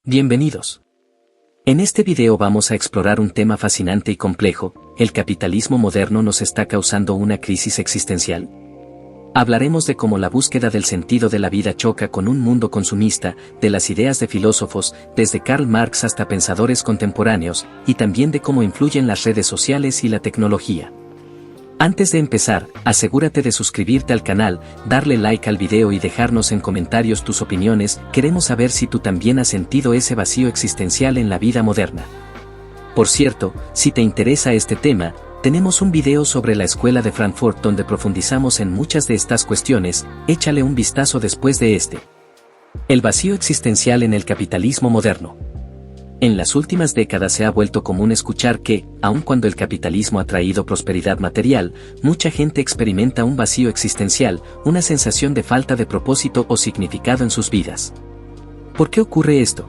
Bienvenidos. En este video vamos a explorar un tema fascinante y complejo: ¿el capitalismo moderno nos está causando una crisis existencial? Hablaremos de cómo la búsqueda del sentido de la vida choca con un mundo consumista, de las ideas de filósofos, desde Karl Marx hasta pensadores contemporáneos, y también de cómo influyen las redes sociales y la tecnología. Antes de empezar, asegúrate de suscribirte al canal, darle like al video y dejarnos en comentarios tus opiniones. Queremos saber si tú también has sentido ese vacío existencial en la vida moderna. Por cierto, si te interesa este tema, tenemos un video sobre la Escuela de Frankfurt donde profundizamos en muchas de estas cuestiones. Échale un vistazo después de este. El vacío existencial en el capitalismo moderno. En las últimas décadas se ha vuelto común escuchar que, aun cuando el capitalismo ha traído prosperidad material, mucha gente experimenta un vacío existencial, una sensación de falta de propósito o significado en sus vidas. ¿Por qué ocurre esto?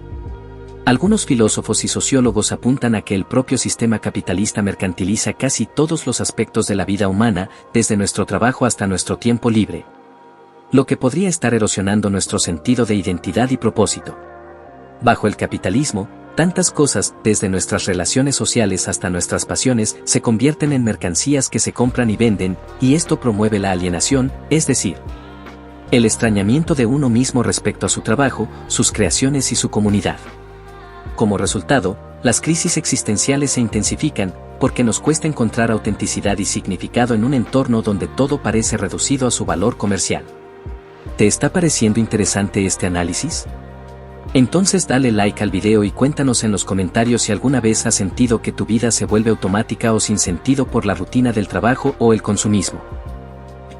Algunos filósofos y sociólogos apuntan a que el propio sistema capitalista mercantiliza casi todos los aspectos de la vida humana, desde nuestro trabajo hasta nuestro tiempo libre, lo que podría estar erosionando nuestro sentido de identidad y propósito. Bajo el capitalismo, tantas cosas, desde nuestras relaciones sociales hasta nuestras pasiones, se convierten en mercancías que se compran y venden, y esto promueve la alienación, es decir, el extrañamiento de uno mismo respecto a su trabajo, sus creaciones y su comunidad. Como resultado, las crisis existenciales se intensifican, porque nos cuesta encontrar autenticidad y significado en un entorno donde todo parece reducido a su valor comercial. ¿Te está pareciendo interesante este análisis? Entonces dale like al video y cuéntanos en los comentarios si alguna vez has sentido que tu vida se vuelve automática o sin sentido por la rutina del trabajo o el consumismo.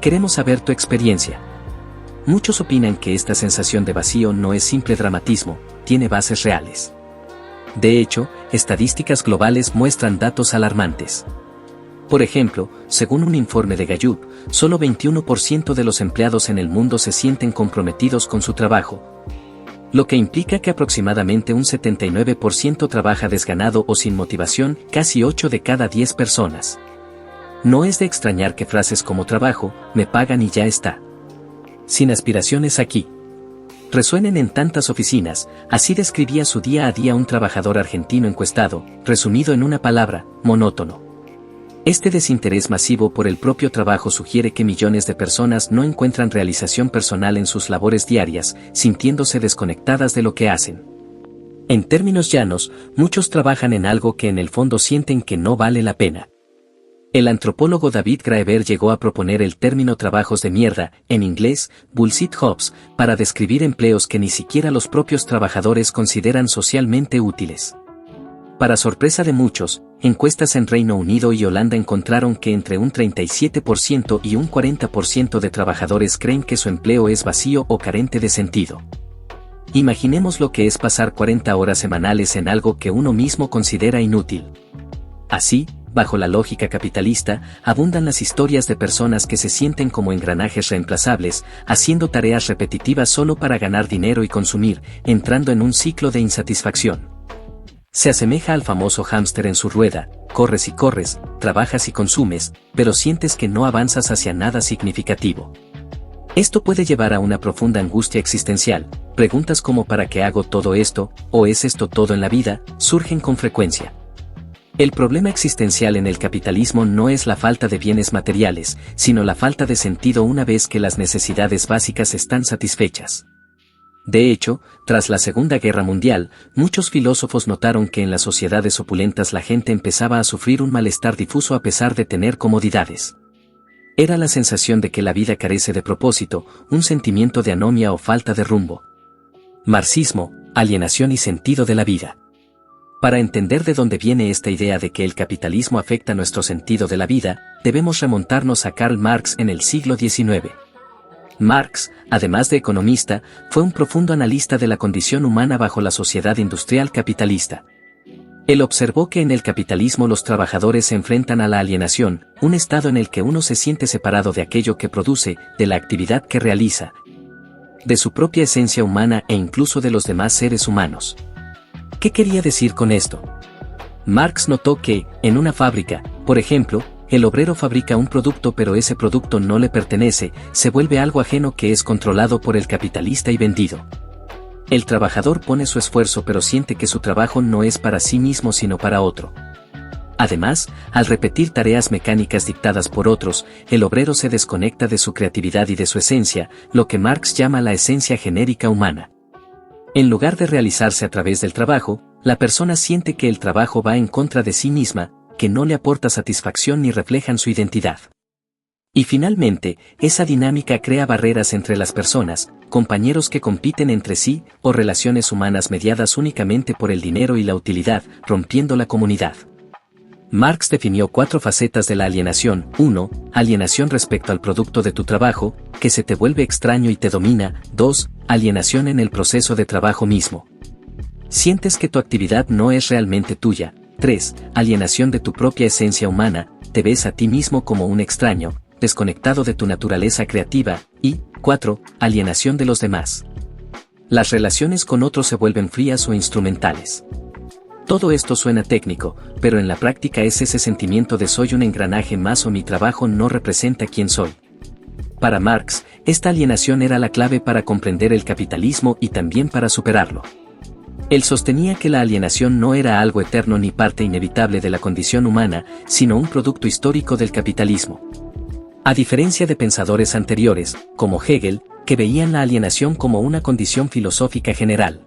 Queremos saber tu experiencia. Muchos opinan que esta sensación de vacío no es simple dramatismo, tiene bases reales. De hecho, estadísticas globales muestran datos alarmantes. Por ejemplo, según un informe de Gallup, solo 21% de los empleados en el mundo se sienten comprometidos con su trabajo, lo que implica que aproximadamente un 79% trabaja desganado o sin motivación, casi 8 de cada 10 personas. No es de extrañar que frases como trabajo, me pagan y ya está, sin aspiraciones aquí, resuenen en tantas oficinas. Así describía su día a día un trabajador argentino encuestado, resumido en una palabra: monótono. Este desinterés masivo por el propio trabajo sugiere que millones de personas no encuentran realización personal en sus labores diarias, sintiéndose desconectadas de lo que hacen. En términos llanos, muchos trabajan en algo que en el fondo sienten que no vale la pena. El antropólogo David Graeber llegó a proponer el término trabajos de mierda, en inglés, bullshit jobs, para describir empleos que ni siquiera los propios trabajadores consideran socialmente útiles. Para sorpresa de muchos, encuestas en Reino Unido y Holanda encontraron que entre un 37% y un 40% de trabajadores creen que su empleo es vacío o carente de sentido. Imaginemos lo que es pasar 40 horas semanales en algo que uno mismo considera inútil. Así, bajo la lógica capitalista, abundan las historias de personas que se sienten como engranajes reemplazables, haciendo tareas repetitivas solo para ganar dinero y consumir, entrando en un ciclo de insatisfacción. Se asemeja al famoso hámster en su rueda: corres y corres, trabajas y consumes, pero sientes que no avanzas hacia nada significativo. Esto puede llevar a una profunda angustia existencial. Preguntas como ¿para qué hago todo esto? ¿O es esto todo en la vida?, surgen con frecuencia. El problema existencial en el capitalismo no es la falta de bienes materiales, sino la falta de sentido una vez que las necesidades básicas están satisfechas. De hecho, tras la Segunda Guerra Mundial, muchos filósofos notaron que en las sociedades opulentas la gente empezaba a sufrir un malestar difuso a pesar de tener comodidades. Era la sensación de que la vida carece de propósito, un sentimiento de anomia o falta de rumbo. Marxismo, alienación y sentido de la vida. Para entender de dónde viene esta idea de que el capitalismo afecta nuestro sentido de la vida, debemos remontarnos a Karl Marx en el siglo XIX. Marx, además de economista, fue un profundo analista de la condición humana bajo la sociedad industrial capitalista. Él observó que en el capitalismo los trabajadores se enfrentan a la alienación, un estado en el que uno se siente separado de aquello que produce, de la actividad que realiza, de su propia esencia humana e incluso de los demás seres humanos. ¿Qué quería decir con esto? Marx notó que, en una fábrica, por ejemplo, el obrero fabrica un producto pero ese producto no le pertenece, se vuelve algo ajeno que es controlado por el capitalista y vendido. El trabajador pone su esfuerzo pero siente que su trabajo no es para sí mismo sino para otro. Además, al repetir tareas mecánicas dictadas por otros, el obrero se desconecta de su creatividad y de su esencia, lo que Marx llama la esencia genérica humana. En lugar de realizarse a través del trabajo, la persona siente que el trabajo va en contra de sí misma, que no le aporta satisfacción ni reflejan su identidad. Y finalmente, esa dinámica crea barreras entre las personas, compañeros que compiten entre sí, o relaciones humanas mediadas únicamente por el dinero y la utilidad, rompiendo la comunidad. Marx definió 4 facetas de la alienación. 1. Alienación respecto al producto de tu trabajo, que se te vuelve extraño y te domina. 2. Alienación en el proceso de trabajo mismo. Sientes que tu actividad no es realmente tuya. 3. Alienación de tu propia esencia humana, te ves a ti mismo como un extraño, desconectado de tu naturaleza creativa. Y 4. Alienación de los demás. Las relaciones con otros se vuelven frías o instrumentales. Todo esto suena técnico, pero en la práctica es ese sentimiento de soy un engranaje más o mi trabajo no representa quién soy. Para Marx, esta alienación era la clave para comprender el capitalismo y también para superarlo. Él sostenía que la alienación no era algo eterno ni parte inevitable de la condición humana, sino un producto histórico del capitalismo. A diferencia de pensadores anteriores, como Hegel, que veían la alienación como una condición filosófica general.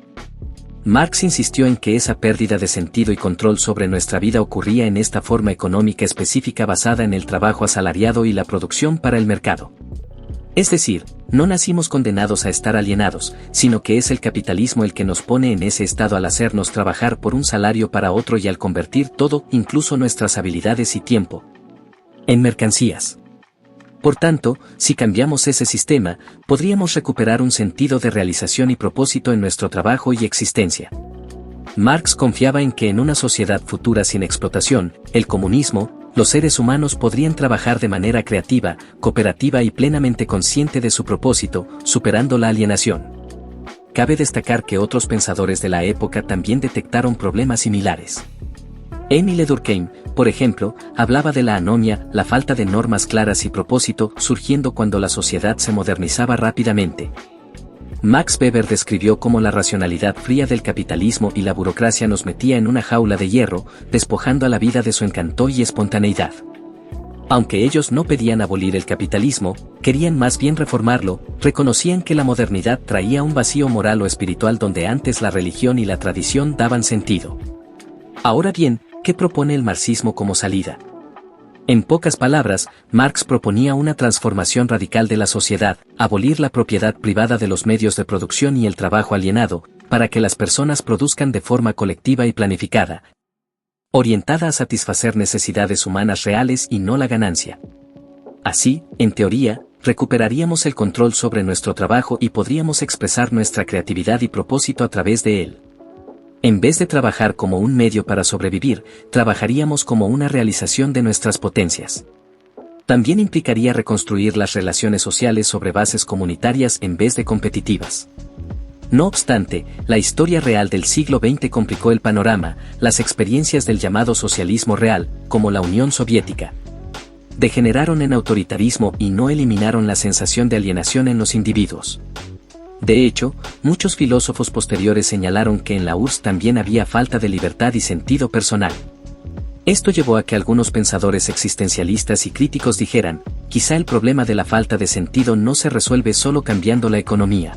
Marx insistió en que esa pérdida de sentido y control sobre nuestra vida ocurría en esta forma económica específica basada en el trabajo asalariado y la producción para el mercado. Es decir, no nacimos condenados a estar alienados, sino que es el capitalismo el que nos pone en ese estado al hacernos trabajar por un salario para otro y al convertir todo, incluso nuestras habilidades y tiempo, en mercancías. Por tanto, si cambiamos ese sistema, podríamos recuperar un sentido de realización y propósito en nuestro trabajo y existencia. Marx confiaba en que en una sociedad futura sin explotación, el comunismo, los seres humanos podrían trabajar de manera creativa, cooperativa y plenamente consciente de su propósito, superando la alienación. Cabe destacar que otros pensadores de la época también detectaron problemas similares. Émile Durkheim, por ejemplo, hablaba de la anomia, la falta de normas claras y propósito, surgiendo cuando la sociedad se modernizaba rápidamente. Max Weber describió cómo la racionalidad fría del capitalismo y la burocracia nos metía en una jaula de hierro, despojando a la vida de su encanto y espontaneidad. Aunque ellos no pedían abolir el capitalismo, querían más bien reformarlo, reconocían que la modernidad traía un vacío moral o espiritual donde antes la religión y la tradición daban sentido. Ahora bien, ¿qué propone el marxismo como salida? En pocas palabras, Marx proponía una transformación radical de la sociedad, abolir la propiedad privada de los medios de producción y el trabajo alienado, para que las personas produzcan de forma colectiva y planificada, orientada a satisfacer necesidades humanas reales y no la ganancia. Así, en teoría, recuperaríamos el control sobre nuestro trabajo y podríamos expresar nuestra creatividad y propósito a través de él. En vez de trabajar como un medio para sobrevivir, trabajaríamos como una realización de nuestras potencias. También implicaría reconstruir las relaciones sociales sobre bases comunitarias en vez de competitivas. No obstante, la historia real del siglo XX complicó el panorama, las experiencias del llamado socialismo real, como la Unión Soviética, degeneraron en autoritarismo y no eliminaron la sensación de alienación en los individuos. De hecho, muchos filósofos posteriores señalaron que en la URSS también había falta de libertad y sentido personal. Esto llevó a que algunos pensadores existencialistas y críticos dijeran, quizá el problema de la falta de sentido no se resuelve solo cambiando la economía.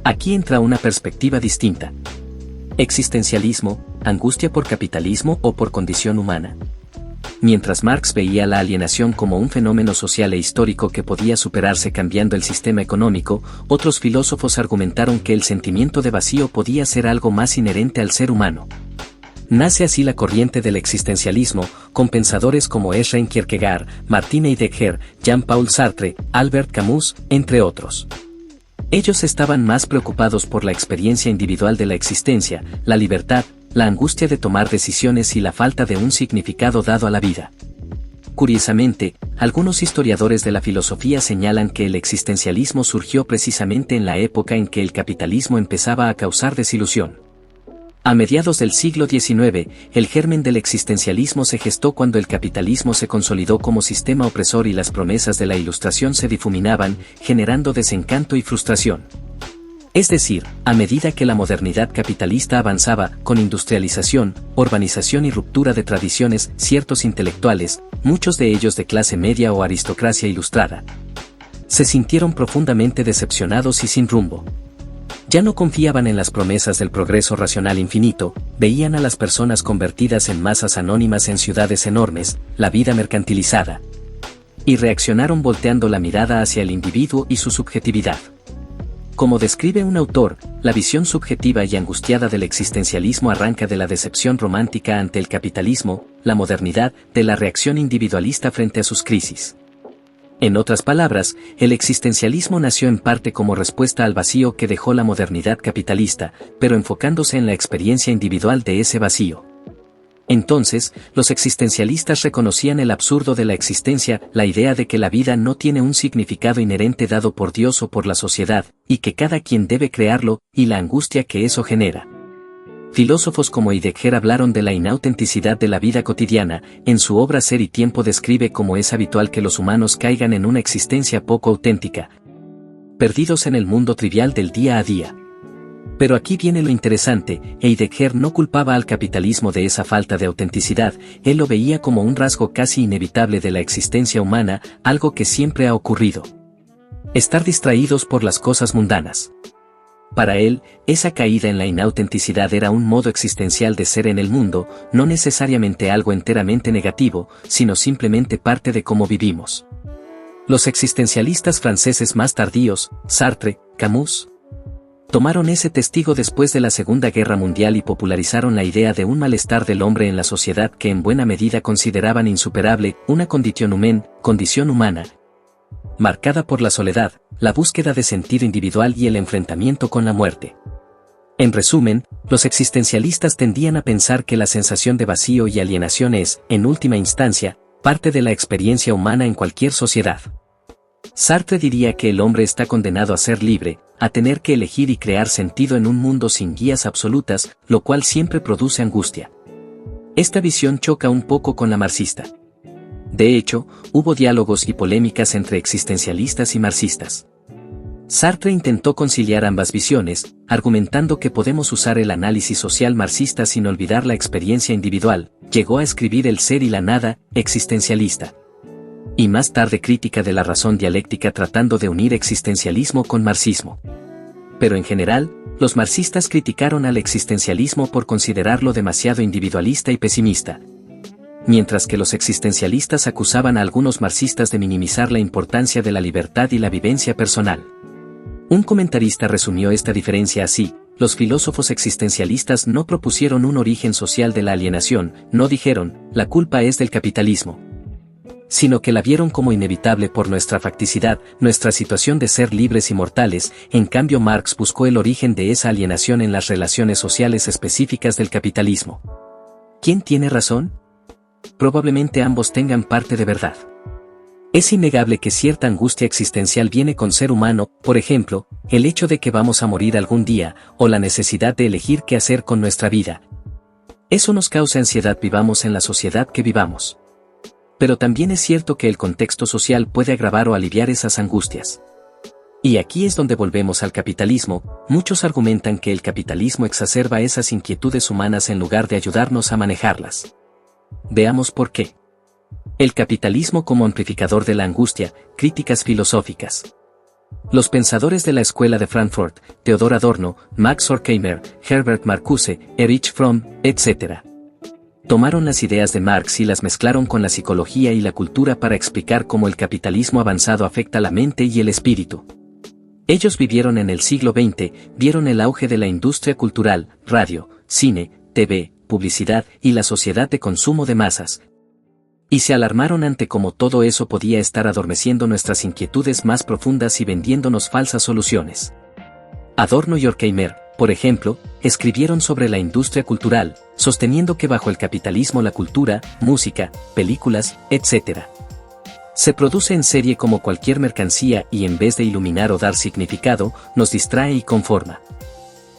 Aquí entra una perspectiva distinta. Existencialismo, angustia por capitalismo o por condición humana. Mientras Marx veía la alienación como un fenómeno social e histórico que podía superarse cambiando el sistema económico, otros filósofos argumentaron que el sentimiento de vacío podía ser algo más inherente al ser humano. Nace así la corriente del existencialismo, con pensadores como Søren Kierkegaard, Martin Heidegger, Jean-Paul Sartre, Albert Camus, entre otros. Ellos estaban más preocupados por la experiencia individual de la existencia, la libertad, la angustia de tomar decisiones y la falta de un significado dado a la vida. Curiosamente, algunos historiadores de la filosofía señalan que el existencialismo surgió precisamente en la época en que el capitalismo empezaba a causar desilusión. A mediados del siglo XIX, el germen del existencialismo se gestó cuando el capitalismo se consolidó como sistema opresor y las promesas de la Ilustración se difuminaban, generando desencanto y frustración. Es decir, a medida que la modernidad capitalista avanzaba, con industrialización, urbanización y ruptura de tradiciones, ciertos intelectuales, muchos de ellos de clase media o aristocracia ilustrada, se sintieron profundamente decepcionados y sin rumbo. Ya no confiaban en las promesas del progreso racional infinito, veían a las personas convertidas en masas anónimas en ciudades enormes, la vida mercantilizada, y reaccionaron volteando la mirada hacia el individuo y su subjetividad. Como describe un autor, la visión subjetiva y angustiada del existencialismo arranca de la decepción romántica ante el capitalismo, la modernidad, de la reacción individualista frente a sus crisis. En otras palabras, el existencialismo nació en parte como respuesta al vacío que dejó la modernidad capitalista, pero enfocándose en la experiencia individual de ese vacío. Entonces, los existencialistas reconocían el absurdo de la existencia, la idea de que la vida no tiene un significado inherente dado por Dios o por la sociedad, y que cada quien debe crearlo, y la angustia que eso genera. Filósofos como Heidegger hablaron de la inautenticidad de la vida cotidiana. En su obra Ser y Tiempo describe cómo es habitual que los humanos caigan en una existencia poco auténtica, perdidos en el mundo trivial del día a día. Pero aquí viene lo interesante, Heidegger no culpaba al capitalismo de esa falta de autenticidad, él lo veía como un rasgo casi inevitable de la existencia humana, algo que siempre ha ocurrido. Estar distraídos por las cosas mundanas. Para él, esa caída en la inautenticidad era un modo existencial de ser en el mundo, no necesariamente algo enteramente negativo, sino simplemente parte de cómo vivimos. Los existencialistas franceses más tardíos, Sartre, Camus, tomaron ese testigo después de la Segunda Guerra Mundial y popularizaron la idea de un malestar del hombre en la sociedad que en buena medida consideraban insuperable, una condición humana, marcada por la soledad, la búsqueda de sentido individual y el enfrentamiento con la muerte. En resumen, los existencialistas tendían a pensar que la sensación de vacío y alienación es, en última instancia, parte de la experiencia humana en cualquier sociedad. Sartre diría que el hombre está condenado a ser libre, a tener que elegir y crear sentido en un mundo sin guías absolutas, lo cual siempre produce angustia. Esta visión choca un poco con la marxista. De hecho, hubo diálogos y polémicas entre existencialistas y marxistas. Sartre intentó conciliar ambas visiones, argumentando que podemos usar el análisis social marxista sin olvidar la experiencia individual. Llegó a escribir El ser y la nada, existencialista. Y más tarde Crítica de la razón dialéctica tratando de unir existencialismo con marxismo. Pero en general, los marxistas criticaron al existencialismo por considerarlo demasiado individualista y pesimista, mientras que los existencialistas acusaban a algunos marxistas de minimizar la importancia de la libertad y la vivencia personal. Un comentarista resumió esta diferencia así: los filósofos existencialistas no propusieron un origen social de la alienación, no dijeron, la culpa es del capitalismo, sino que la vieron como inevitable por nuestra facticidad, nuestra situación de ser libres y mortales. En cambio Marx buscó el origen de esa alienación en las relaciones sociales específicas del capitalismo. ¿Quién tiene razón? Probablemente ambos tengan parte de verdad. Es innegable que cierta angustia existencial viene con ser humano, por ejemplo, el hecho de que vamos a morir algún día, o la necesidad de elegir qué hacer con nuestra vida. Eso nos causa ansiedad vivamos en la sociedad que vivamos. Pero también es cierto que el contexto social puede agravar o aliviar esas angustias. Y aquí es donde volvemos al capitalismo. Muchos argumentan que el capitalismo exacerba esas inquietudes humanas en lugar de ayudarnos a manejarlas. Veamos por qué. El capitalismo como amplificador de la angustia, críticas filosóficas. Los pensadores de la Escuela de Frankfurt, Theodor Adorno, Max Horkheimer, Herbert Marcuse, Erich Fromm, etc., tomaron las ideas de Marx y las mezclaron con la psicología y la cultura para explicar cómo el capitalismo avanzado afecta la mente y el espíritu. Ellos vivieron en el siglo XX, vieron el auge de la industria cultural, radio, cine, TV, publicidad y la sociedad de consumo de masas, y se alarmaron ante cómo todo eso podía estar adormeciendo nuestras inquietudes más profundas y vendiéndonos falsas soluciones. Adorno y Horkheimer, por ejemplo, escribieron sobre la industria cultural, sosteniendo que bajo el capitalismo la cultura, música, películas, etc., se produce en serie como cualquier mercancía y en vez de iluminar o dar significado, nos distrae y conforma.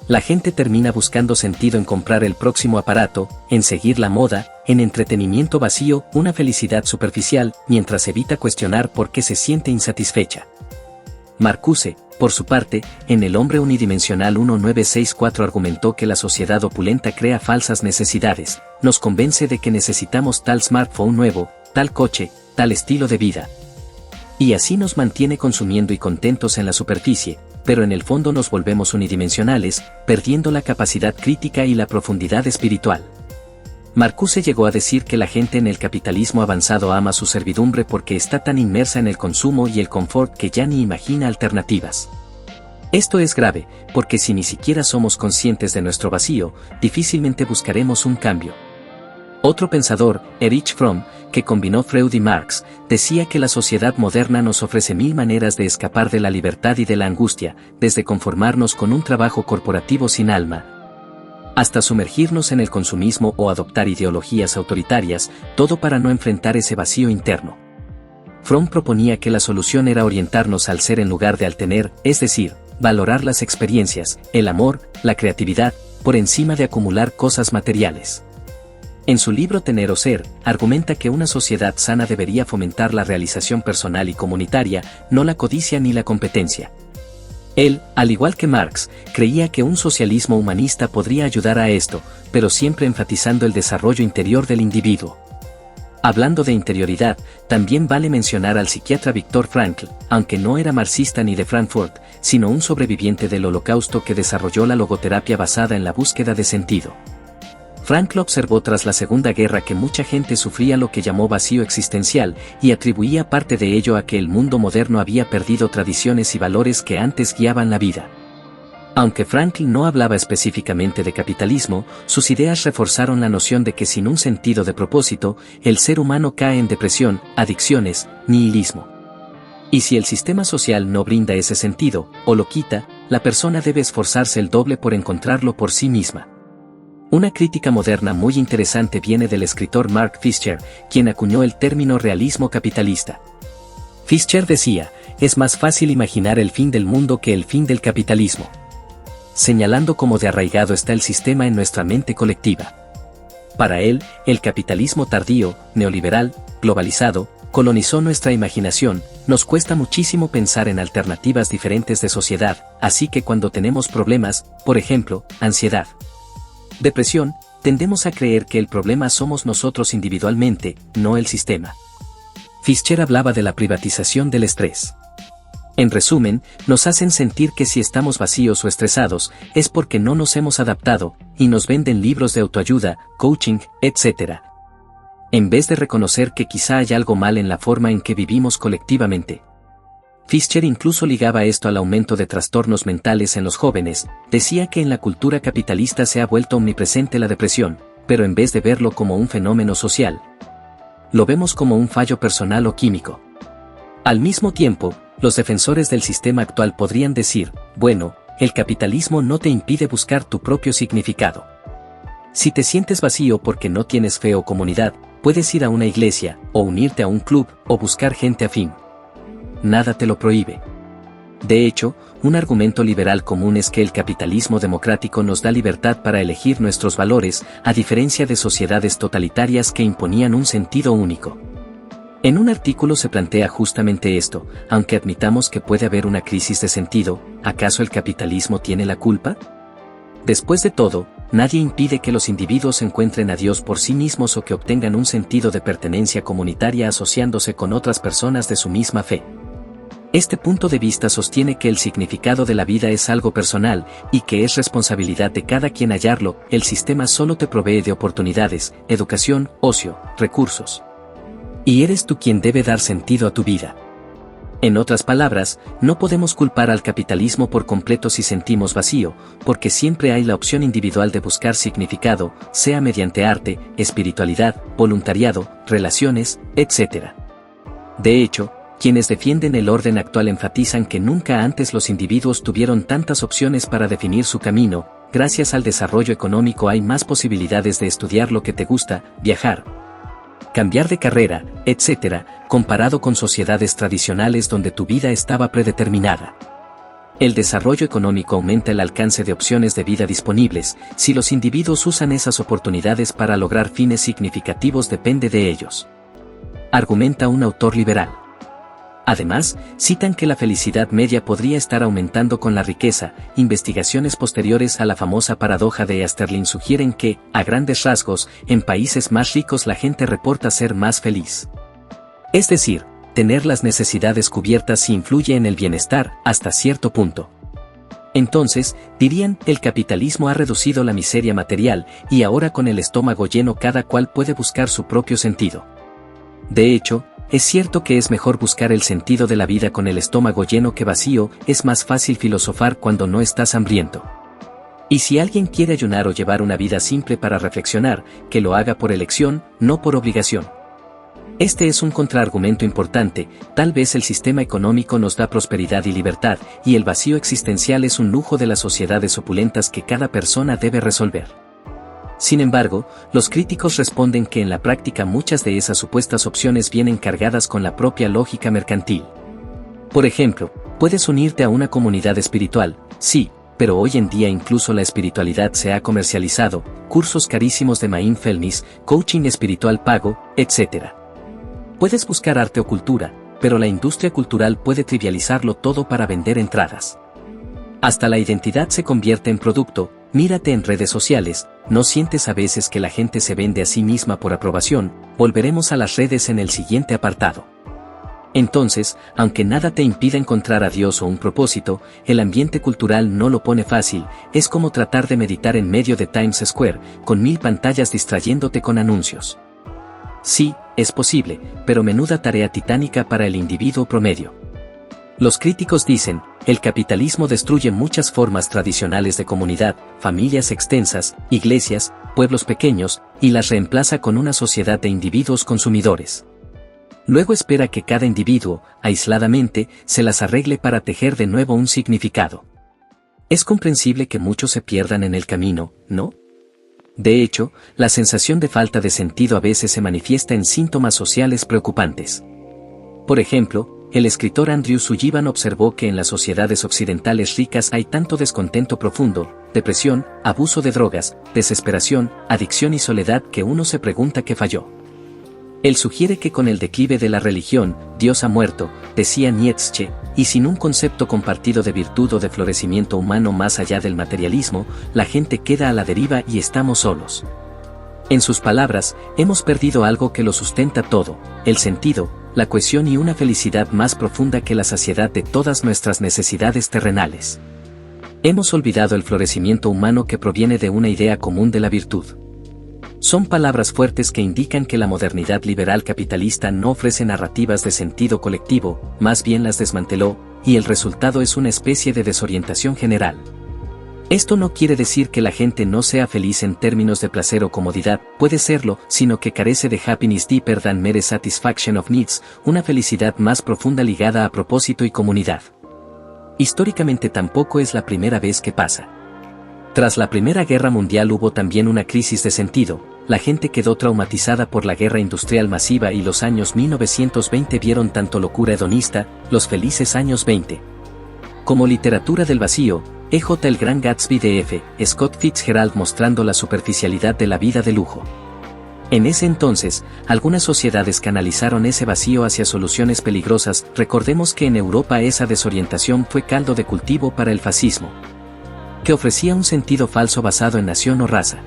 La gente termina buscando sentido en comprar el próximo aparato, en seguir la moda, en entretenimiento vacío, una felicidad superficial, mientras evita cuestionar por qué se siente insatisfecha. Marcuse, por su parte, en El hombre unidimensional 1964 argumentó que la sociedad opulenta crea falsas necesidades, nos convence de que necesitamos tal smartphone nuevo, tal coche, tal estilo de vida. Y así nos mantiene consumiendo y contentos en la superficie, pero en el fondo nos volvemos unidimensionales, perdiendo la capacidad crítica y la profundidad espiritual. Marcuse llegó a decir que la gente en el capitalismo avanzado ama su servidumbre porque está tan inmersa en el consumo y el confort que ya ni imagina alternativas. Esto es grave, porque si ni siquiera somos conscientes de nuestro vacío, difícilmente buscaremos un cambio. Otro pensador, Erich Fromm, que combinó Freud y Marx, decía que la sociedad moderna nos ofrece 1000 maneras de escapar de la libertad y de la angustia, desde conformarnos con un trabajo corporativo sin alma, hasta sumergirnos en el consumismo o adoptar ideologías autoritarias, todo para no enfrentar ese vacío interno. Fromm proponía que la solución era orientarnos al ser en lugar de al tener, es decir, valorar las experiencias, el amor, la creatividad, por encima de acumular cosas materiales. En su libro Tener o Ser, argumenta que una sociedad sana debería fomentar la realización personal y comunitaria, no la codicia ni la competencia. Él, al igual que Marx, creía que un socialismo humanista podría ayudar a esto, pero siempre enfatizando el desarrollo interior del individuo. Hablando de interioridad, también vale mencionar al psiquiatra Viktor Frankl, aunque no era marxista ni de Frankfurt, sino un sobreviviente del Holocausto que desarrolló la logoterapia basada en la búsqueda de sentido. Frankl observó tras la Segunda Guerra que mucha gente sufría lo que llamó vacío existencial, y atribuía parte de ello a que el mundo moderno había perdido tradiciones y valores que antes guiaban la vida. Aunque Frankl no hablaba específicamente de capitalismo, sus ideas reforzaron la noción de que sin un sentido de propósito, el ser humano cae en depresión, adicciones, nihilismo. Y si el sistema social no brinda ese sentido, o lo quita, la persona debe esforzarse el doble por encontrarlo por sí misma. Una crítica moderna muy interesante viene del escritor Mark Fisher, quien acuñó el término realismo capitalista. Fisher decía, es más fácil imaginar el fin del mundo que el fin del capitalismo, señalando cómo de arraigado está el sistema en nuestra mente colectiva. Para él, el capitalismo tardío, neoliberal, globalizado, colonizó nuestra imaginación, nos cuesta muchísimo pensar en alternativas diferentes de sociedad, así que cuando tenemos problemas, por ejemplo, ansiedad, depresión, tendemos a creer que el problema somos nosotros individualmente, no el sistema. Fischer hablaba de la privatización del estrés. En resumen, nos hacen sentir que si estamos vacíos o estresados, es porque no nos hemos adaptado, y nos venden libros de autoayuda, coaching, etc. En vez de reconocer que quizá hay algo mal en la forma en que vivimos colectivamente. Fischer incluso ligaba esto al aumento de trastornos mentales en los jóvenes, decía que en la cultura capitalista se ha vuelto omnipresente la depresión, pero en vez de verlo como un fenómeno social, lo vemos como un fallo personal o químico. Al mismo tiempo, los defensores del sistema actual podrían decir, bueno, el capitalismo no te impide buscar tu propio significado. Si te sientes vacío porque no tienes fe o comunidad, puedes ir a una iglesia, o unirte a un club, o buscar gente afín. Nada te lo prohíbe. De hecho, un argumento liberal común es que el capitalismo democrático nos da libertad para elegir nuestros valores, a diferencia de sociedades totalitarias que imponían un sentido único. En un artículo se plantea justamente esto, aunque admitamos que puede haber una crisis de sentido, ¿acaso el capitalismo tiene la culpa? Después de todo, nadie impide que los individuos encuentren a Dios por sí mismos o que obtengan un sentido de pertenencia comunitaria asociándose con otras personas de su misma fe. Este punto de vista sostiene que el significado de la vida es algo personal, y que es responsabilidad de cada quien hallarlo. El sistema solo te provee de oportunidades, educación, ocio, recursos. Y eres tú quien debe dar sentido a tu vida. En otras palabras, no podemos culpar al capitalismo por completo si sentimos vacío, porque siempre hay la opción individual de buscar significado, sea mediante arte, espiritualidad, voluntariado, relaciones, etc. De hecho, quienes defienden el orden actual enfatizan que nunca antes los individuos tuvieron tantas opciones para definir su camino. Gracias al desarrollo económico hay más posibilidades de estudiar lo que te gusta, viajar, cambiar de carrera, etc., comparado con sociedades tradicionales donde tu vida estaba predeterminada. El desarrollo económico aumenta el alcance de opciones de vida disponibles. Si los individuos usan esas oportunidades para lograr fines significativos depende de ellos, argumenta un autor liberal. Además, citan que la felicidad media podría estar aumentando con la riqueza. Investigaciones posteriores a la famosa paradoja de Easterlin sugieren que, a grandes rasgos, en países más ricos la gente reporta ser más feliz. Es decir, tener las necesidades cubiertas sí influye en el bienestar, hasta cierto punto. Entonces, dirían, el capitalismo ha reducido la miseria material, y ahora con el estómago lleno cada cual puede buscar su propio sentido. De hecho, es cierto que es mejor buscar el sentido de la vida con el estómago lleno que vacío, es más fácil filosofar cuando no estás hambriento. Y si alguien quiere ayunar o llevar una vida simple para reflexionar, que lo haga por elección, no por obligación. Este es un contraargumento importante, tal vez el sistema económico nos da prosperidad y libertad, y el vacío existencial es un lujo de las sociedades opulentas que cada persona debe resolver. Sin embargo, los críticos responden que en la práctica muchas de esas supuestas opciones vienen cargadas con la propia lógica mercantil. Por ejemplo, puedes unirte a una comunidad espiritual, sí, pero hoy en día incluso la espiritualidad se ha comercializado, cursos carísimos de mindfulness, coaching espiritual pago, etc. Puedes buscar arte o cultura, pero la industria cultural puede trivializarlo todo para vender entradas. Hasta la identidad se convierte en producto. Mírate en redes sociales, ¿no sientes a veces que la gente se vende a sí misma por aprobación? Volveremos a las redes en el siguiente apartado. Entonces, aunque nada te impida encontrar a Dios o un propósito, el ambiente cultural no lo pone fácil, es como tratar de meditar en medio de Times Square, con 1000 pantallas distrayéndote con anuncios. Sí, es posible, pero menuda tarea titánica para el individuo promedio. Los críticos dicen, el capitalismo destruye muchas formas tradicionales de comunidad, familias extensas, iglesias, pueblos pequeños, y las reemplaza con una sociedad de individuos consumidores. Luego espera que cada individuo, aisladamente, se las arregle para tejer de nuevo un significado. Es comprensible que muchos se pierdan en el camino, ¿no? De hecho, la sensación de falta de sentido a veces se manifiesta en síntomas sociales preocupantes. Por ejemplo, el escritor Andrew Sullivan observó que en las sociedades occidentales ricas hay tanto descontento profundo, depresión, abuso de drogas, desesperación, adicción y soledad que uno se pregunta qué falló. Él sugiere que con el declive de la religión, Dios ha muerto, decía Nietzsche, y sin un concepto compartido de virtud o de florecimiento humano más allá del materialismo, la gente queda a la deriva y estamos solos. En sus palabras, hemos perdido algo que lo sustenta todo, el sentido, la cohesión y una felicidad más profunda que la saciedad de todas nuestras necesidades terrenales. Hemos olvidado el florecimiento humano que proviene de una idea común de la virtud. Son palabras fuertes que indican que la modernidad liberal capitalista no ofrece narrativas de sentido colectivo, más bien las desmanteló, y el resultado es una especie de desorientación general. Esto no quiere decir que la gente no sea feliz en términos de placer o comodidad, puede serlo, sino que carece de happiness deeper than mere satisfaction of needs, una felicidad más profunda ligada a propósito y comunidad. Históricamente tampoco es la primera vez que pasa. Tras la Primera Guerra Mundial hubo también una crisis de sentido, la gente quedó traumatizada por la guerra industrial masiva y los años 1920 vieron tanto locura hedonista, los felices años 20. Como literatura del vacío, E.J. El Gran Gatsby de F. Scott Fitzgerald mostrando la superficialidad de la vida de lujo. En ese entonces, algunas sociedades canalizaron ese vacío hacia soluciones peligrosas. Recordemos que en Europa esa desorientación fue caldo de cultivo para el fascismo, que ofrecía un sentido falso basado en nación o raza.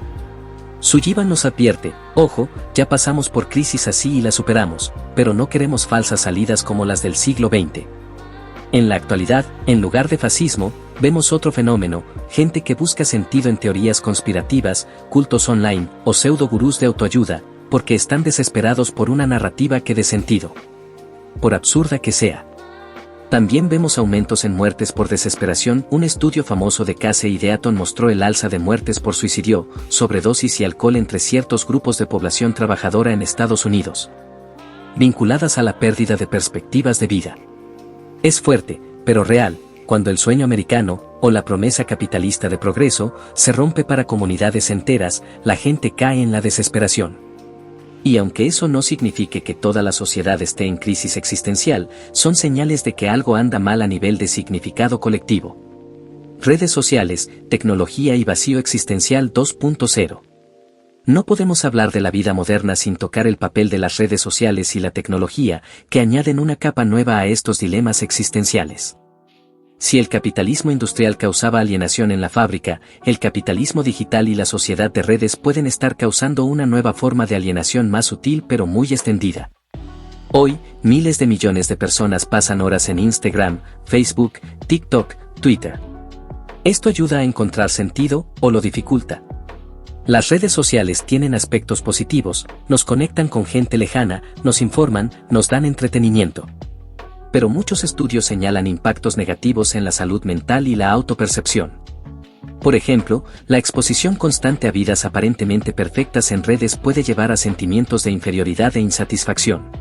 Sullivan nos advierte, ojo, ya pasamos por crisis así y la superamos, pero no queremos falsas salidas como las del siglo XX. En la actualidad, en lugar de fascismo, vemos otro fenómeno, gente que busca sentido en teorías conspirativas, cultos online, o pseudo-gurús de autoayuda, porque están desesperados por una narrativa que dé sentido, por absurda que sea. También vemos aumentos en muertes por desesperación. Un estudio famoso de Casey y Deaton mostró el alza de muertes por suicidio, sobredosis y alcohol entre ciertos grupos de población trabajadora en Estados Unidos, vinculadas a la pérdida de perspectivas de vida. Es fuerte, pero real, cuando el sueño americano, o la promesa capitalista de progreso, se rompe para comunidades enteras, la gente cae en la desesperación. Y aunque eso no signifique que toda la sociedad esté en crisis existencial, son señales de que algo anda mal a nivel de significado colectivo. Redes sociales, tecnología y vacío existencial 2.0. No podemos hablar de la vida moderna sin tocar el papel de las redes sociales y la tecnología, que añaden una capa nueva a estos dilemas existenciales. Si el capitalismo industrial causaba alienación en la fábrica, el capitalismo digital y la sociedad de redes pueden estar causando una nueva forma de alienación más sutil pero muy extendida. Hoy, miles de millones de personas pasan horas en Instagram, Facebook, TikTok, Twitter. ¿Esto ayuda a encontrar sentido o lo dificulta? Las redes sociales tienen aspectos positivos, nos conectan con gente lejana, nos informan, nos dan entretenimiento. Pero muchos estudios señalan impactos negativos en la salud mental y la autopercepción. Por ejemplo, la exposición constante a vidas aparentemente perfectas en redes puede llevar a sentimientos de inferioridad e insatisfacción.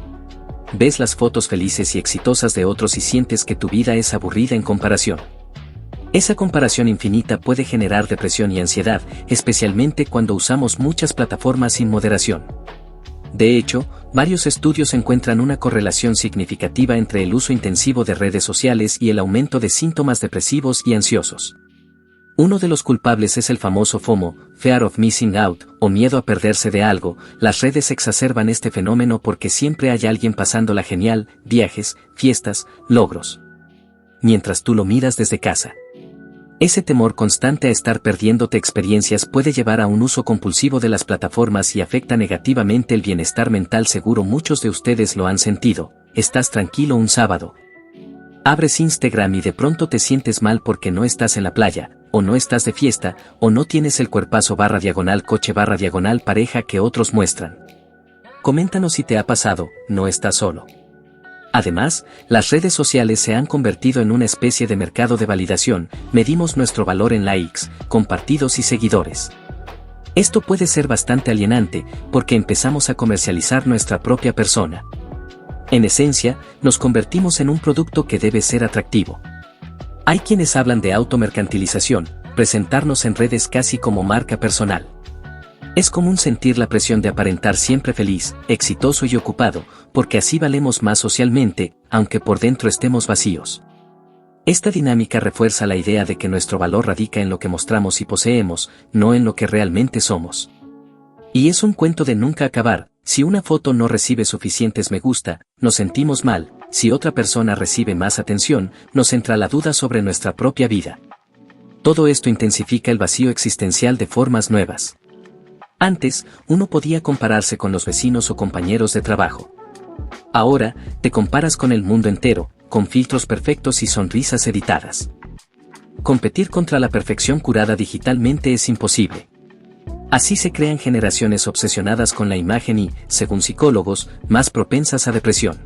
Ves las fotos felices y exitosas de otros y sientes que tu vida es aburrida en comparación. Esa comparación infinita puede generar depresión y ansiedad, especialmente cuando usamos muchas plataformas sin moderación. De hecho, varios estudios encuentran una correlación significativa entre el uso intensivo de redes sociales y el aumento de síntomas depresivos y ansiosos. Uno de los culpables es el famoso FOMO, Fear of Missing Out, o miedo a perderse de algo. Las redes exacerban este fenómeno porque siempre hay alguien pasándola genial, viajes, fiestas, logros. Mientras tú lo miras desde casa. Ese temor constante a estar perdiéndote experiencias puede llevar a un uso compulsivo de las plataformas y afecta negativamente el bienestar mental. Seguro muchos de ustedes lo han sentido. Estás tranquilo un sábado. Abres Instagram y de pronto te sientes mal porque no estás en la playa, o no estás de fiesta, o no tienes el cuerpazo /coche /pareja que otros muestran. Coméntanos si te ha pasado, no estás solo. Además, las redes sociales se han convertido en una especie de mercado de validación, medimos nuestro valor en likes, compartidos y seguidores. Esto puede ser bastante alienante, porque empezamos a comercializar nuestra propia persona. En esencia, nos convertimos en un producto que debe ser atractivo. Hay quienes hablan de automercantilización, presentarnos en redes casi como marca personal. Es común sentir la presión de aparentar siempre feliz, exitoso y ocupado, porque así valemos más socialmente, aunque por dentro estemos vacíos. Esta dinámica refuerza la idea de que nuestro valor radica en lo que mostramos y poseemos, no en lo que realmente somos. Y es un cuento de nunca acabar. Si una foto no recibe suficientes me gusta, nos sentimos mal. Si otra persona recibe más atención, nos entra la duda sobre nuestra propia vida. Todo esto intensifica el vacío existencial de formas nuevas. Antes, uno podía compararse con los vecinos o compañeros de trabajo. Ahora, te comparas con el mundo entero, con filtros perfectos y sonrisas editadas. Competir contra la perfección curada digitalmente es imposible. Así se crean generaciones obsesionadas con la imagen y, según psicólogos, más propensas a depresión.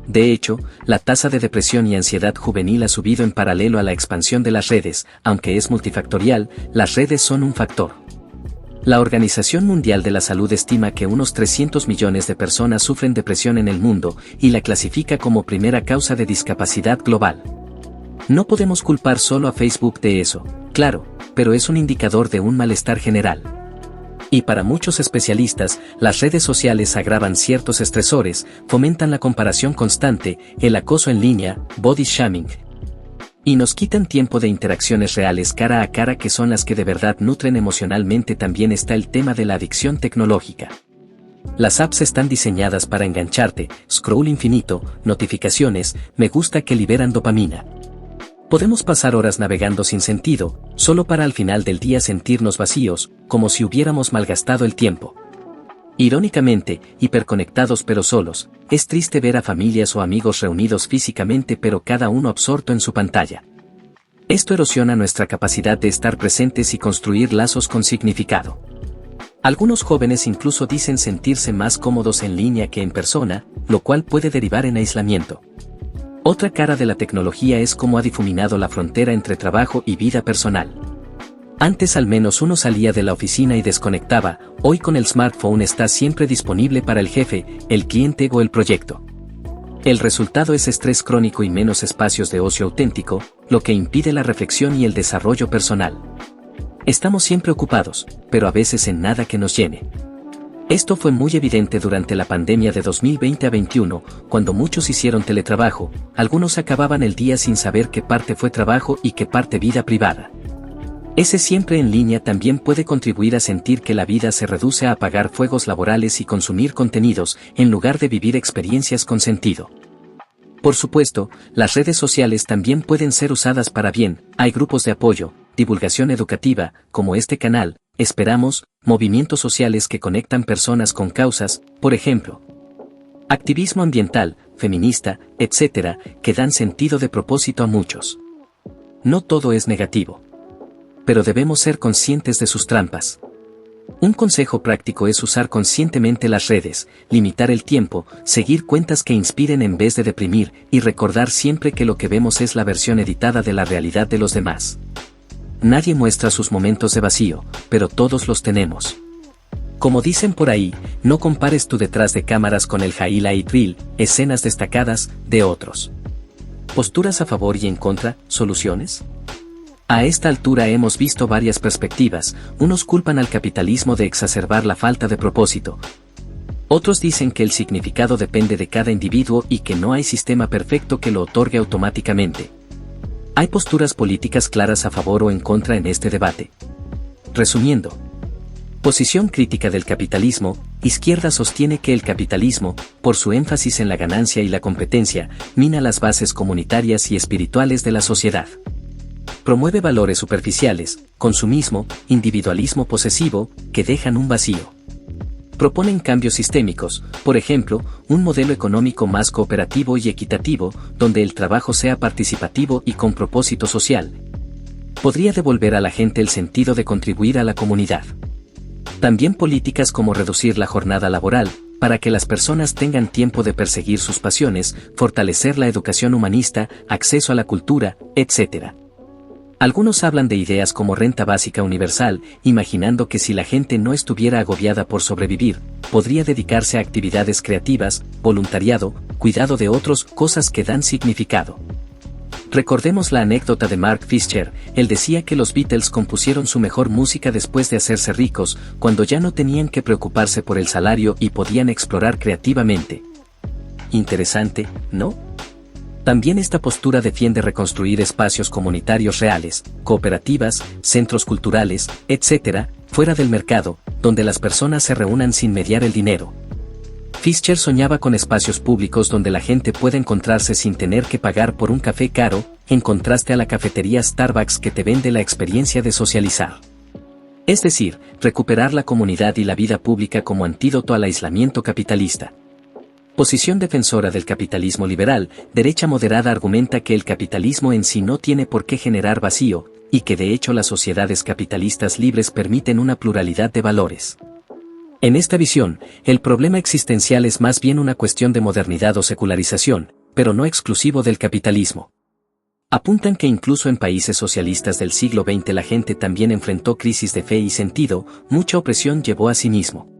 De hecho, la tasa de depresión y ansiedad juvenil ha subido en paralelo a la expansión de las redes. Aunque es multifactorial, las redes son un factor. La Organización Mundial de la Salud estima que unos 300 millones de personas sufren depresión en el mundo, y la clasifica como primera causa de discapacidad global. No podemos culpar solo a Facebook de eso, claro, pero es un indicador de un malestar general. Y para muchos especialistas, las redes sociales agravan ciertos estresores, fomentan la comparación constante, el acoso en línea, body shaming. Y nos quitan tiempo de interacciones reales cara a cara que son las que de verdad nutren emocionalmente. También está el tema de la adicción tecnológica. Las apps están diseñadas para engancharte, scroll infinito, notificaciones, me gusta que liberan dopamina. Podemos pasar horas navegando sin sentido, solo para al final del día sentirnos vacíos, como si hubiéramos malgastado el tiempo. Irónicamente, hiperconectados pero solos, es triste ver a familias o amigos reunidos físicamente pero cada uno absorto en su pantalla. Esto erosiona nuestra capacidad de estar presentes y construir lazos con significado. Algunos jóvenes incluso dicen sentirse más cómodos en línea que en persona, lo cual puede derivar en aislamiento. Otra cara de la tecnología es cómo ha difuminado la frontera entre trabajo y vida personal. Antes al menos uno salía de la oficina y desconectaba, hoy con el smartphone está siempre disponible para el jefe, el cliente o el proyecto. El resultado es estrés crónico y menos espacios de ocio auténtico, lo que impide la reflexión y el desarrollo personal. Estamos siempre ocupados, pero a veces en nada que nos llene. Esto fue muy evidente durante la pandemia de 2020 a 2021, cuando muchos hicieron teletrabajo, algunos acababan el día sin saber qué parte fue trabajo y qué parte vida privada. Ese siempre en línea también puede contribuir a sentir que la vida se reduce a apagar fuegos laborales y consumir contenidos, en lugar de vivir experiencias con sentido. Por supuesto, las redes sociales también pueden ser usadas para bien, hay grupos de apoyo, divulgación educativa, como este canal, esperamos, movimientos sociales que conectan personas con causas, por ejemplo, activismo ambiental, feminista, etc., que dan sentido de propósito a muchos. No todo es negativo. Pero debemos ser conscientes de sus trampas. Un consejo práctico es usar conscientemente las redes, limitar el tiempo, seguir cuentas que inspiren en vez de deprimir, y recordar siempre que lo que vemos es la versión editada de la realidad de los demás. Nadie muestra sus momentos de vacío, pero todos los tenemos. Como dicen por ahí, no compares tu detrás de cámaras con el highlight reel, escenas destacadas, de otros. ¿Posturas a favor y en contra, soluciones? A esta altura hemos visto varias perspectivas, unos culpan al capitalismo de exacerbar la falta de propósito. Otros dicen que el significado depende de cada individuo y que no hay sistema perfecto que lo otorgue automáticamente. ¿Hay posturas políticas claras a favor o en contra en este debate? Resumiendo. Posición crítica del capitalismo, izquierda sostiene que el capitalismo, por su énfasis en la ganancia y la competencia, mina las bases comunitarias y espirituales de la sociedad. Promueve valores superficiales, consumismo, individualismo posesivo, que dejan un vacío. Proponen cambios sistémicos, por ejemplo, un modelo económico más cooperativo y equitativo, donde el trabajo sea participativo y con propósito social. Podría devolver a la gente el sentido de contribuir a la comunidad. También políticas como reducir la jornada laboral, para que las personas tengan tiempo de perseguir sus pasiones, fortalecer la educación humanista, acceso a la cultura, etc. Algunos hablan de ideas como renta básica universal, imaginando que si la gente no estuviera agobiada por sobrevivir, podría dedicarse a actividades creativas, voluntariado, cuidado de otros, cosas que dan significado. Recordemos la anécdota de Mark Fisher, él decía que los Beatles compusieron su mejor música después de hacerse ricos, cuando ya no tenían que preocuparse por el salario y podían explorar creativamente. Interesante, ¿no? También esta postura defiende reconstruir espacios comunitarios reales, cooperativas, centros culturales, etc., fuera del mercado, donde las personas se reúnan sin mediar el dinero. Fischer soñaba con espacios públicos donde la gente pueda encontrarse sin tener que pagar por un café caro, en contraste a la cafetería Starbucks que te vende la experiencia de socializar. Es decir, recuperar la comunidad y la vida pública como antídoto al aislamiento capitalista. Posición defensora del capitalismo liberal, derecha moderada argumenta que el capitalismo en sí no tiene por qué generar vacío, y que de hecho las sociedades capitalistas libres permiten una pluralidad de valores. En esta visión, el problema existencial es más bien una cuestión de modernidad o secularización, pero no exclusivo del capitalismo. Apuntan que incluso en países socialistas del siglo XX la gente también enfrentó crisis de fe y sentido, mucha opresión llevó a sí mismo.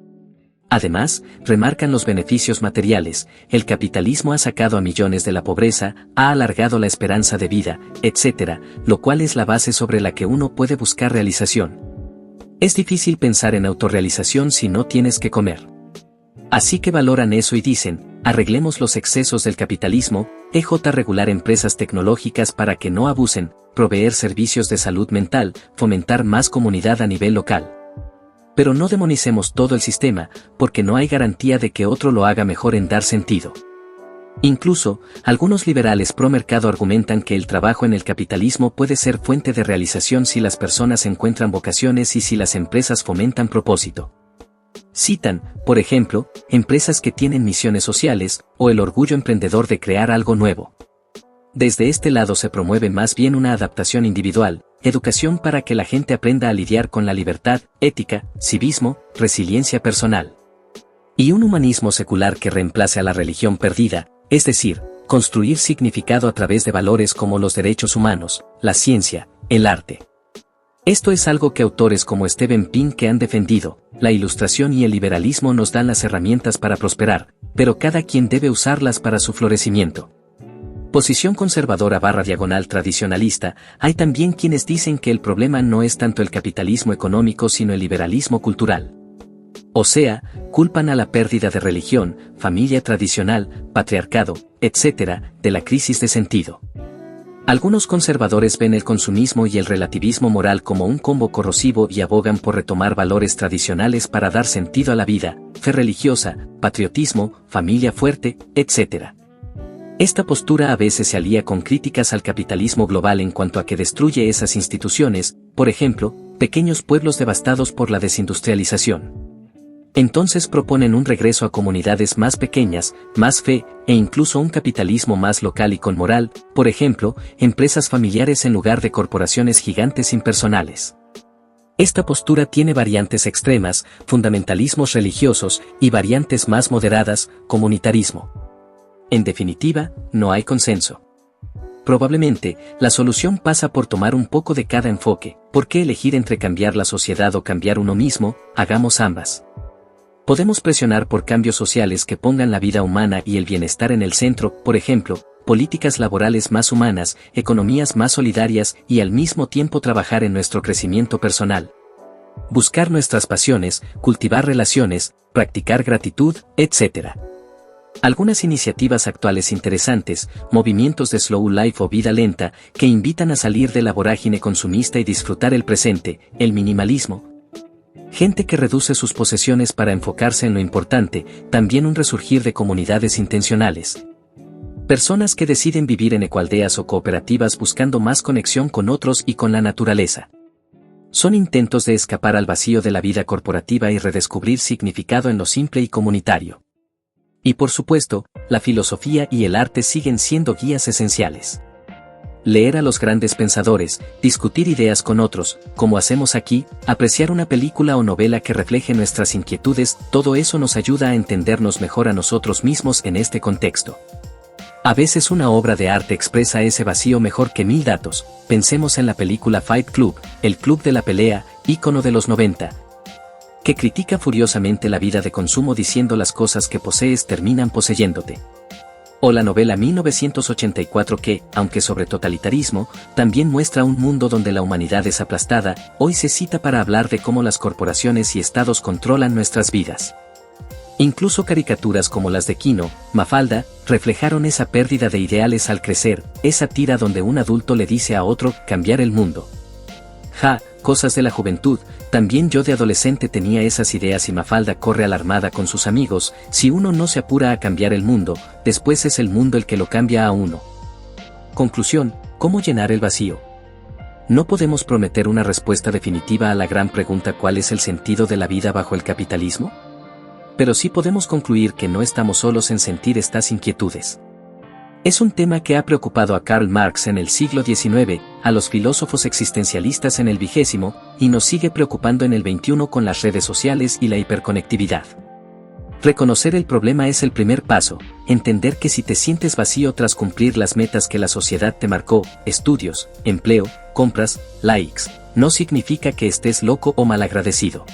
Además, remarcan los beneficios materiales, el capitalismo ha sacado a millones de la pobreza, ha alargado la esperanza de vida, etc., lo cual es la base sobre la que uno puede buscar realización. Es difícil pensar en autorrealización si no tienes que comer. Así que valoran eso y dicen, arreglemos los excesos del capitalismo, regular empresas tecnológicas para que no abusen, proveer servicios de salud mental, fomentar más comunidad a nivel local. Pero no demonicemos todo el sistema, porque no hay garantía de que otro lo haga mejor en dar sentido. Incluso, algunos liberales pro mercado argumentan que el trabajo en el capitalismo puede ser fuente de realización si las personas encuentran vocaciones y si las empresas fomentan propósito. Citan, por ejemplo, empresas que tienen misiones sociales, o el orgullo emprendedor de crear algo nuevo. Desde este lado se promueve más bien una adaptación individual, educación para que la gente aprenda a lidiar con la libertad, ética, civismo, resiliencia personal. Y un humanismo secular que reemplace a la religión perdida, es decir, construir significado a través de valores como los derechos humanos, la ciencia, el arte. Esto es algo que autores como Steven Pinker han defendido, la ilustración y el liberalismo nos dan las herramientas para prosperar, pero cada quien debe usarlas para su florecimiento. Posición conservadora / tradicionalista, hay también quienes dicen que el problema no es tanto el capitalismo económico sino el liberalismo cultural. O sea, culpan a la pérdida de religión, familia tradicional, patriarcado, etc., de la crisis de sentido. Algunos conservadores ven el consumismo y el relativismo moral como un combo corrosivo y abogan por retomar valores tradicionales para dar sentido a la vida, fe religiosa, patriotismo, familia fuerte, etc. Esta postura a veces se alía con críticas al capitalismo global en cuanto a que destruye esas instituciones, por ejemplo, pequeños pueblos devastados por la desindustrialización. Entonces proponen un regreso a comunidades más pequeñas, más fe, e incluso un capitalismo más local y con moral, por ejemplo, empresas familiares en lugar de corporaciones gigantes impersonales. Esta postura tiene variantes extremas, fundamentalismos religiosos, y variantes más moderadas, comunitarismo. En definitiva, no hay consenso. Probablemente, la solución pasa por tomar un poco de cada enfoque. ¿Por qué elegir entre cambiar la sociedad o cambiar uno mismo? Hagamos ambas. Podemos presionar por cambios sociales que pongan la vida humana y el bienestar en el centro, por ejemplo, políticas laborales más humanas, economías más solidarias y al mismo tiempo trabajar en nuestro crecimiento personal. Buscar nuestras pasiones, cultivar relaciones, practicar gratitud, etc. Algunas iniciativas actuales interesantes, movimientos de slow life o vida lenta, que invitan a salir de la vorágine consumista y disfrutar el presente, el minimalismo. Gente que reduce sus posesiones para enfocarse en lo importante, también un resurgir de comunidades intencionales. Personas que deciden vivir en ecoaldeas o cooperativas buscando más conexión con otros y con la naturaleza. Son intentos de escapar al vacío de la vida corporativa y redescubrir significado en lo simple y comunitario. Y por supuesto, la filosofía y el arte siguen siendo guías esenciales. Leer a los grandes pensadores, discutir ideas con otros, como hacemos aquí, apreciar una película o novela que refleje nuestras inquietudes, todo eso nos ayuda a entendernos mejor a nosotros mismos en este contexto. A veces una obra de arte expresa ese vacío mejor que 1000 datos. Pensemos en la película Fight Club, el club de la pelea, ícono de los 90, que critica furiosamente la vida de consumo diciendo las cosas que posees terminan poseyéndote. O la novela 1984 que, aunque sobre totalitarismo, también muestra un mundo donde la humanidad es aplastada, hoy se cita para hablar de cómo las corporaciones y estados controlan nuestras vidas. Incluso caricaturas como las de Kino, Mafalda, reflejaron esa pérdida de ideales al crecer, esa tira donde un adulto le dice a otro, cambiar el mundo. Ja, cosas de la juventud, también yo de adolescente tenía esas ideas y Mafalda corre alarmada con sus amigos, si uno no se apura a cambiar el mundo, después es el mundo el que lo cambia a uno. Conclusión, ¿cómo llenar el vacío? No podemos prometer una respuesta definitiva a la gran pregunta ¿cuál es el sentido de la vida bajo el capitalismo? Pero sí podemos concluir que no estamos solos en sentir estas inquietudes. Es un tema que ha preocupado a Karl Marx en el siglo XIX, a los filósofos existencialistas en el XX, y nos sigue preocupando en el XXI con las redes sociales y la hiperconectividad. Reconocer el problema es el primer paso, entender que si te sientes vacío tras cumplir las metas que la sociedad te marcó, estudios, empleo, compras, likes, no significa que estés loco o malagradecido.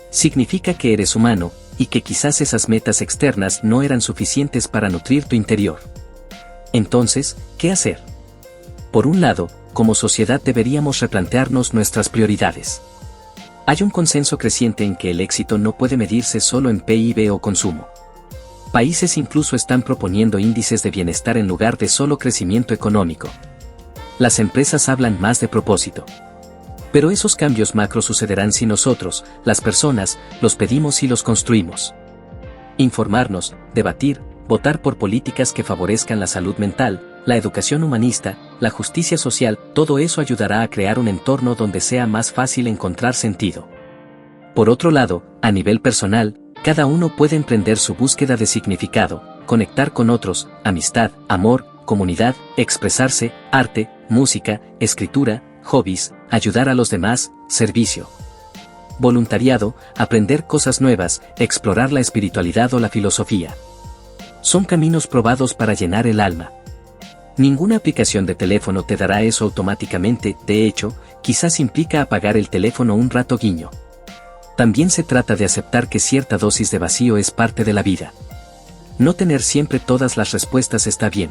Significa que eres humano, y que quizás esas metas externas no eran suficientes para nutrir tu interior. Entonces, ¿qué hacer? Por un lado, como sociedad deberíamos replantearnos nuestras prioridades. Hay un consenso creciente en que el éxito no puede medirse solo en PIB o consumo. Países incluso están proponiendo índices de bienestar en lugar de solo crecimiento económico. Las empresas hablan más de propósito. Pero esos cambios macro sucederán si nosotros, las personas, los pedimos y los construimos. Informarnos, debatir, votar por políticas que favorezcan la salud mental, la educación humanista, la justicia social, todo eso ayudará a crear un entorno donde sea más fácil encontrar sentido. Por otro lado, a nivel personal, cada uno puede emprender su búsqueda de significado, conectar con otros, amistad, amor, comunidad, expresarse, arte, música, escritura, hobbies, ayudar a los demás, servicio. Voluntariado, aprender cosas nuevas, explorar la espiritualidad o la filosofía. Son caminos probados para llenar el alma. Ninguna aplicación de teléfono te dará eso automáticamente, de hecho, quizás implica apagar el teléfono un rato guiño. También se trata de aceptar que cierta dosis de vacío es parte de la vida. No tener siempre todas las respuestas está bien.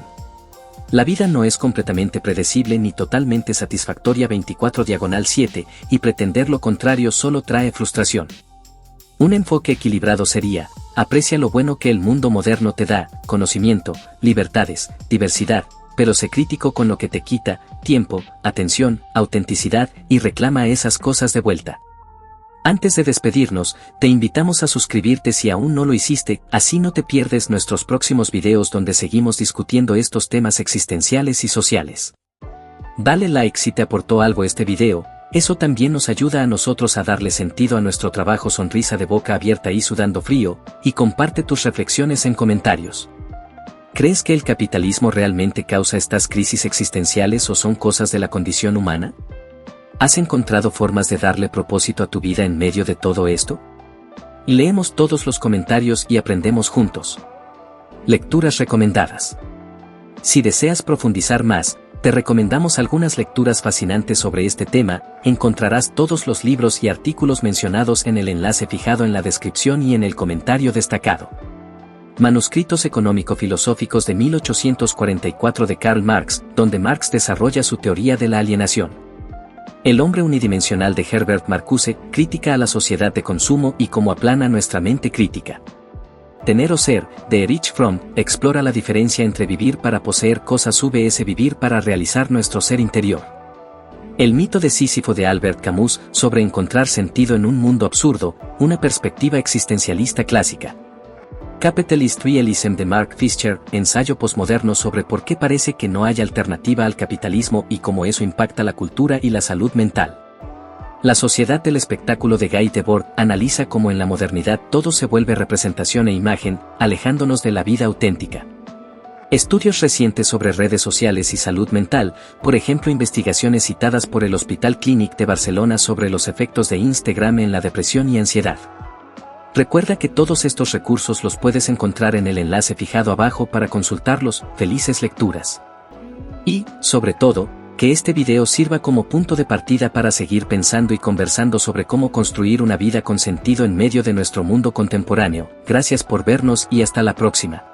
La vida no es completamente predecible ni totalmente satisfactoria 24/7, y pretender lo contrario solo trae frustración. Un enfoque equilibrado sería, aprecia lo bueno que el mundo moderno te da, conocimiento, libertades, diversidad, pero sé crítico con lo que te quita tiempo, atención, autenticidad y reclama esas cosas de vuelta. Antes de despedirnos, te invitamos a suscribirte si aún no lo hiciste, así no te pierdes nuestros próximos videos donde seguimos discutiendo estos temas existenciales y sociales. Dale like si te aportó algo este video, eso también nos ayuda a nosotros a darle sentido a nuestro trabajo. Sonrisa de boca abierta y sudando frío, y comparte tus reflexiones en comentarios. ¿Crees que el capitalismo realmente causa estas crisis existenciales o son cosas de la condición humana? ¿Has encontrado formas de darle propósito a tu vida en medio de todo esto? Leemos todos los comentarios y aprendemos juntos. Lecturas recomendadas. Si deseas profundizar más, te recomendamos algunas lecturas fascinantes sobre este tema. Encontrarás todos los libros y artículos mencionados en el enlace fijado en la descripción y en el comentario destacado. Manuscritos económico-filosóficos de 1844 de Karl Marx, donde Marx desarrolla su teoría de la alienación. El hombre unidimensional de Herbert Marcuse, crítica a la sociedad de consumo y cómo aplana nuestra mente crítica. Tener o ser, de Erich Fromm, explora la diferencia entre vivir para poseer cosas vs vivir para realizar nuestro ser interior. El mito de Sísifo de Albert Camus, sobre encontrar sentido en un mundo absurdo, una perspectiva existencialista clásica. Capitalist Realism de Mark Fisher, ensayo posmoderno sobre por qué parece que no hay alternativa al capitalismo y cómo eso impacta la cultura y la salud mental. La sociedad del espectáculo de Guy Debord analiza cómo en la modernidad todo se vuelve representación e imagen, alejándonos de la vida auténtica. Estudios recientes sobre redes sociales y salud mental, por ejemplo investigaciones citadas por el Hospital Clínic de Barcelona sobre los efectos de Instagram en la depresión y ansiedad. Recuerda que todos estos recursos los puedes encontrar en el enlace fijado abajo para consultarlos. Felices lecturas. Y, sobre todo, que este video sirva como punto de partida para seguir pensando y conversando sobre cómo construir una vida con sentido en medio de nuestro mundo contemporáneo. Gracias por vernos y hasta la próxima.